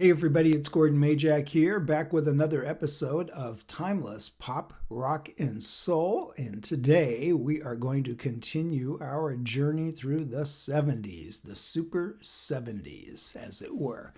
Hey everybody, it's Gordon Majak here, back with another episode of Timeless Pop, Rock, and Soul. And today we are going to continue our journey through the 70s, the Super 70s, as it were.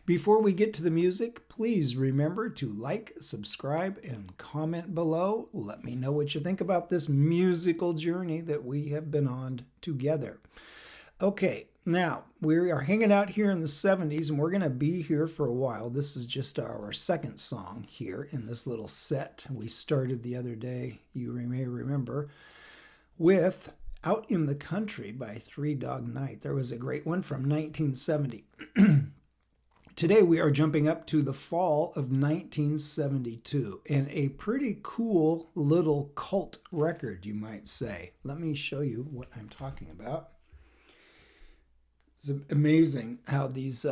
Before we get to the music, please remember to like, subscribe, and comment below. Let me know what you think about this musical journey that we have been on together. Okay, now we are hanging out here in the 70s and we're going to be here for a while. This is just our second song here in this little set we started the other day, you may remember, with Out in the Country by Three Dog Night. There was a great one from 1970. Today we are jumping up to the fall of 1972 and a pretty cool little cult record, you might say. Let me show you what I'm talking about. It's amazing how these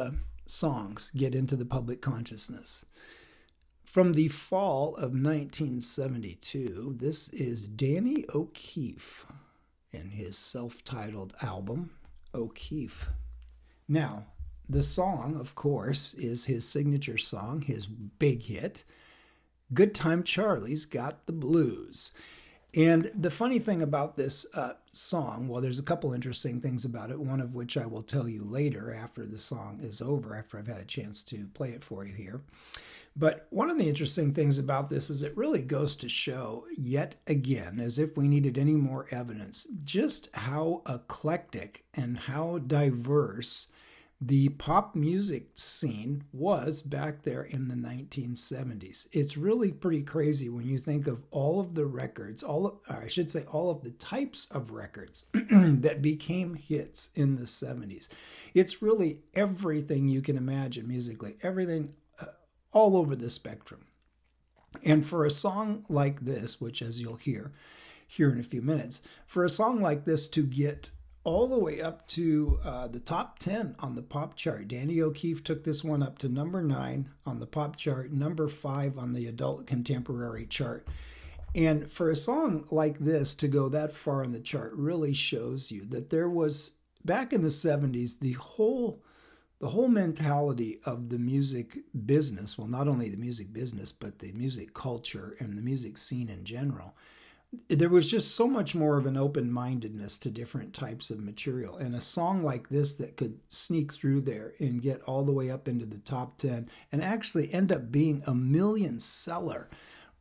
songs get into the public consciousness. From the fall of 1972, this is Danny O'Keefe and his self-titled album, O'Keefe. Now, the song, of course, is his signature song, his big hit, Goodtime Charlie's Got the Blues. And the funny thing about this song, well, there's a couple interesting things about it, one of which I will tell you later after the song is over, after I've had a chance to play it for you here. But one of the interesting things about this is it really goes to show, yet again, as if we needed any more evidence, just how eclectic and how diverse the pop music scene was back there in the 1970s. It's really pretty crazy when you think of all of the records, all of the types of records that became hits in the 70s. It's really everything you can imagine musically, everything all over the spectrum. And for a song like this, which as you'll hear in a few minutes, for a song like this to get all the way up to the top 10 on the pop chart. Danny O'Keefe took this one up to number 9 on the pop chart, number 5 on the adult contemporary chart. And for a song like this to go that far on the chart really shows you that there was, back in the 70s, the whole mentality of the music business, well, not only the music business, but the music culture and the music scene in general, there was just so much more of an open-mindedness to different types of material. And a song like this that could sneak through there and get all the way up into the top 10 and actually end up being a million seller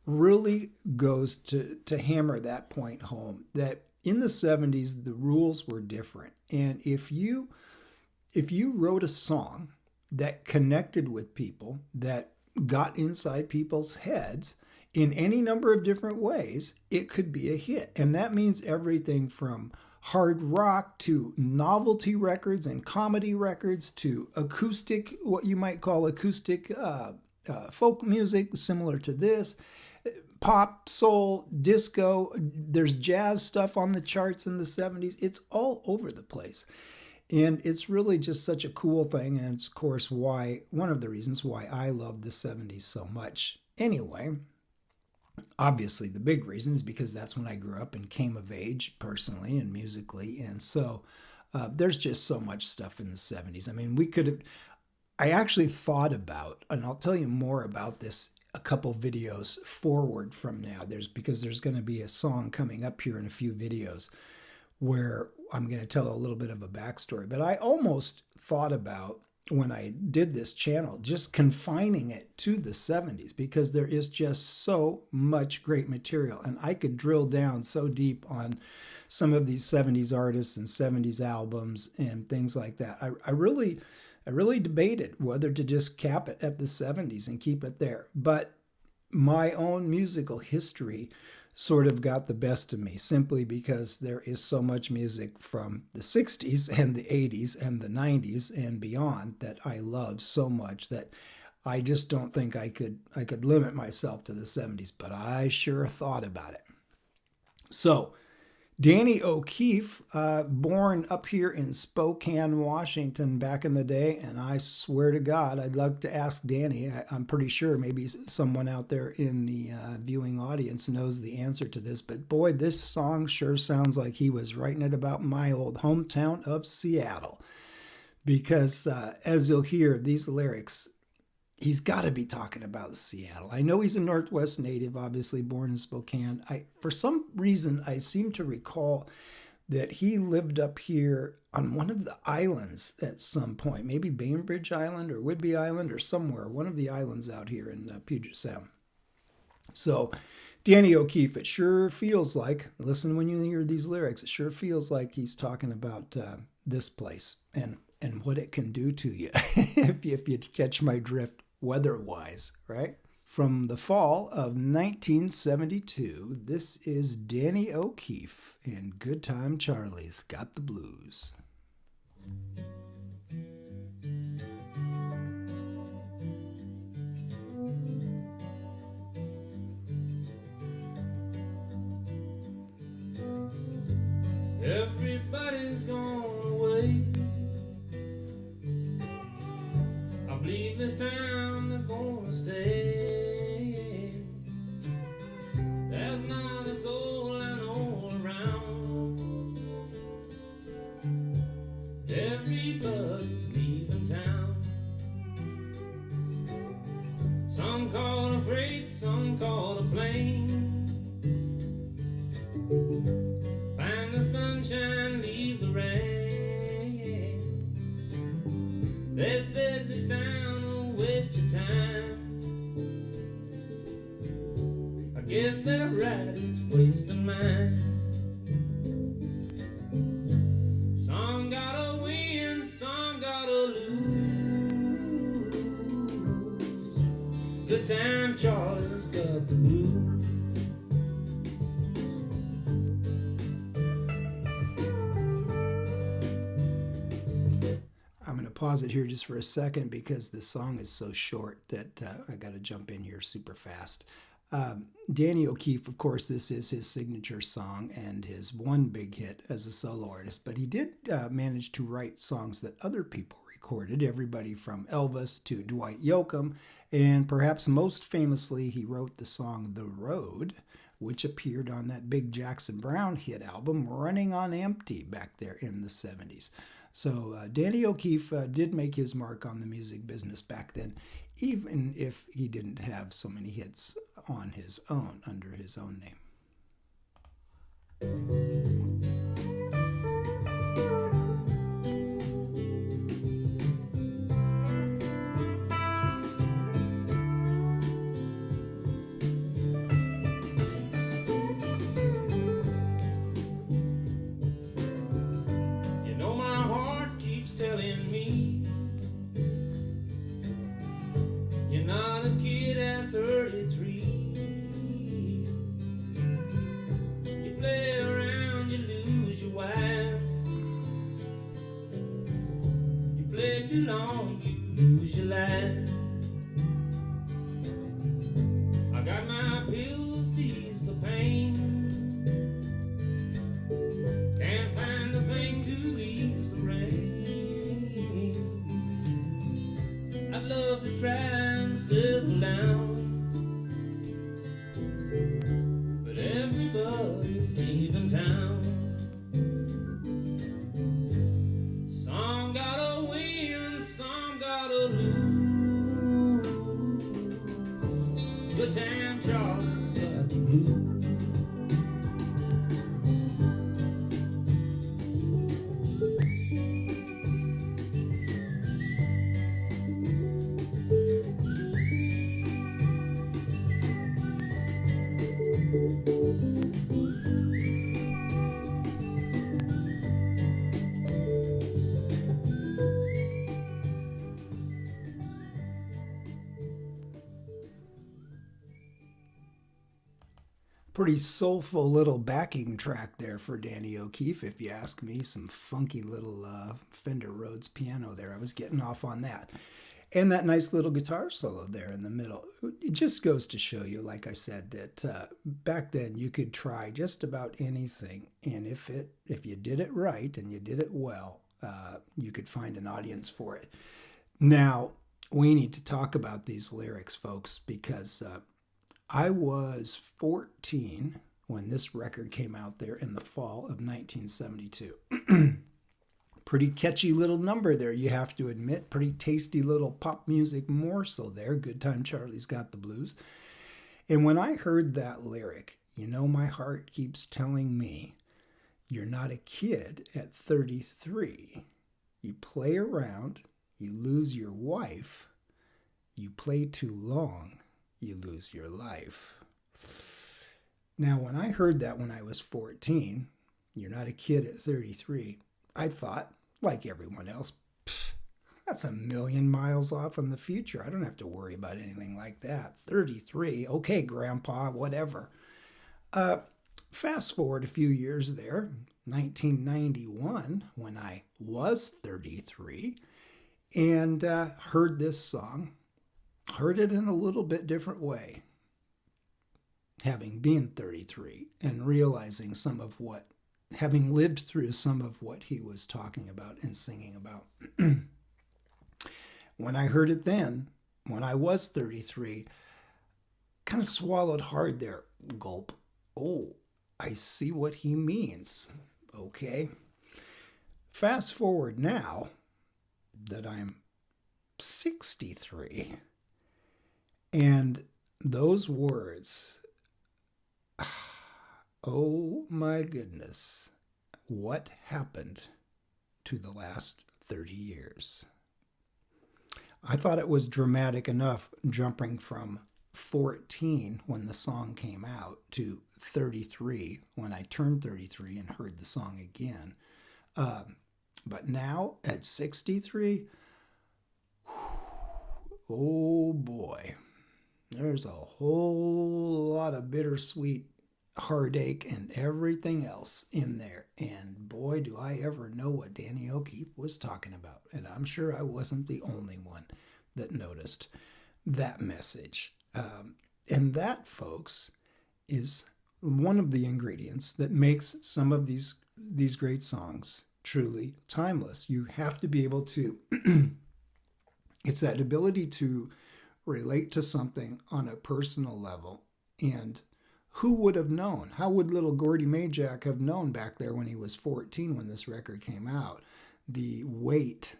really goes to hammer that point home, that in the 70s, the rules were different. And if you wrote a song that connected with people, that got inside people's heads, in any number of different ways, it could be a hit. And that means everything from hard rock to novelty records and comedy records to acoustic, what you might call acoustic folk music, similar to this, pop, soul, disco. There's jazz stuff on the charts in the 70s. It's all over the place. And it's really just such a cool thing. And it's, of course, one of the reasons why I love the 70s so much. Anyway, obviously, the big reason is because that's when I grew up and came of age personally and musically. And so there's just so much stuff in the 70s. I mean, I actually thought about, and I'll tell you more about this a couple videos forward from now. Because there's going to be a song coming up here in a few videos where I'm going to tell a little bit of a backstory. But I almost thought about, when I did this channel, just confining it to the 70s, because there is just so much great material. And I could drill down so deep on some of these 70s artists and 70s albums and things like that. I really debated whether to just cap it at the 70s and keep it there. But my own musical history sort of got the best of me, simply because there is so much music from the 60s and the 80s and the 90s and beyond that I love so much that I just don't think I could limit myself to the 70s, but I sure thought about it. So Danny O'Keefe, born up here in Spokane, Washington back in the day, and I swear to God, I'd like to ask Danny, I'm pretty sure maybe someone out there in the viewing audience knows the answer to this, but boy, this song sure sounds like he was writing it about my old hometown of Seattle. Because as you'll hear, these lyrics, he's got to be talking about Seattle. I know he's a Northwest native, obviously born in Spokane. For some reason, I seem to recall that he lived up here on one of the islands at some point, maybe Bainbridge Island or Whidbey Island or somewhere, one of the islands out here in Puget Sound. So Danny O'Keefe, it sure feels like, listen when you hear these lyrics, it sure feels like he's talking about this place and what it can do to you, if you catch my drift weather-wise, right? From the fall of 1972, this is Danny O'Keefe and Good Time Charlie's Got the Blues. Everybody's gone away. I believe this time they're gonna stay. There's not a soul I know around. Everybody's leaving town. Some call a freight, some call a plane. Find the sunshine, leave the rain. They said this town will waste your time. I guess they're right, it's wasting mine. Some gotta win, some gotta lose. Good time Charlie's got the blues. Pause it here just for a second because the song is so short that I got to jump in here super fast. Danny O'Keefe, of course, this is his signature song and his one big hit as a solo artist, but he did manage to write songs that other people recorded, everybody from Elvis to Dwight Yoakam, and perhaps most famously, he wrote the song The Road, which appeared on that big Jackson Browne hit album, Running on Empty, back there in the 70s. So Danny O'Keefe did make his mark on the music business back then, even if he didn't have so many hits on his own, under his own name. Telling me you're not a kid at 33. You play around, you lose your wife. You play too long, you lose your life. I got my pills to ease the pain. Can't find a thing to ease the rain. I'd love to try and settle down, but everybody's leaving town. Some gotta win, some gotta lose. Good time Charlie's got the blues. Pretty soulful little backing track there for Danny O'Keefe, if you ask me. Some funky little Fender Rhodes piano there. I was getting off on that. And that nice little guitar solo there in the middle. It just goes to show you, like I said, that back then you could try just about anything. And if you did it right and you did it well, you could find an audience for it. Now, we need to talk about these lyrics, folks, because I was 14 when this record came out there in the fall of 1972. Pretty catchy little number there, you have to admit. Pretty tasty little pop music morsel there. Good Time Charlie's Got the Blues. And when I heard that lyric, my heart keeps telling me, you're not a kid at 33. You play around, you lose your wife. You play too long, you lose your life. Now, when I heard that when I was 14, you're not a kid at 33, I thought, like everyone else, that's a million miles off in the future. I don't have to worry about anything like that. 33, okay, Grandpa, whatever. Fast forward a few years there, 1991, when I was 33, and heard this song, heard it in a little bit different way, having been 33 and realizing having lived through some of what he was talking about and singing about. When I heard it then, when I was 33, kind of swallowed hard there. Gulp. Oh, I see what he means. Okay. Fast forward now that I'm 63, and those words, oh my goodness, what happened to the last 30 years? I thought it was dramatic enough jumping from 14 when the song came out to 33 when I turned 33 and heard the song again. But now at 63, oh boy, there's a whole lot of bittersweet heartache and everything else in there. And boy, do I ever know what Danny O'Keefe was talking about. And I'm sure I wasn't the only one that noticed that message. And that, folks, is one of the ingredients that makes some of these great songs truly timeless. You have to be able to, it's that ability to relate to something on a personal level. And who would have known? How would little Gordy Majak have known back there when he was 14 when this record came out? The weight,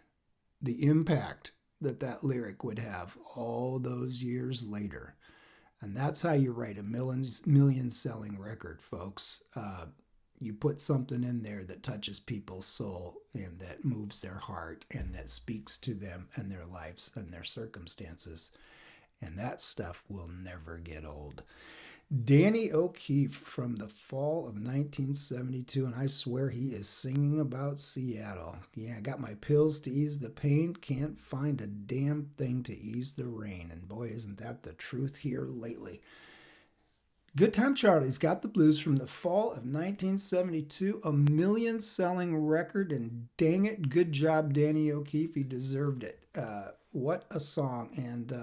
the impact that lyric would have all those years later. And that's how you write a million selling record, folks. You put something in there that touches people's soul and that moves their heart and that speaks to them and their lives and their circumstances. And that stuff will never get old. Danny O'Keefe from the fall of 1972, and I swear he is singing about Seattle. Yeah, I got my pills to ease the pain, can't find a damn thing to ease the rain. And boy, isn't that the truth here lately. Good Time Charlie's Got the Blues from the fall of 1972, a million-selling record, and dang it, good job, Danny O'Keefe. He deserved it. What a song. And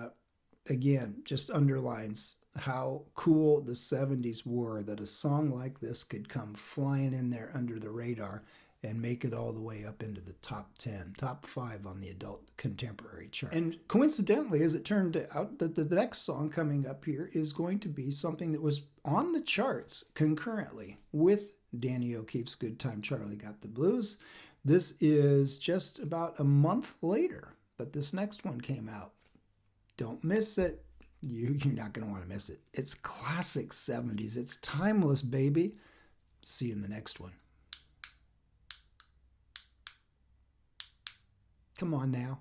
again, just underlines how cool the 70s were, that a song like this could come flying in there under the radar and make it all the way up into the top 10, top 5 on the adult contemporary chart. And coincidentally, as it turned out, the next song coming up here is going to be something that was on the charts concurrently with Danny O'Keefe's Good Time Charlie Got the Blues. This is just about a month later that this next one came out. Don't miss it. You're not going to want to miss it. It's classic 70s. It's timeless, baby. See you in the next one. Come on now.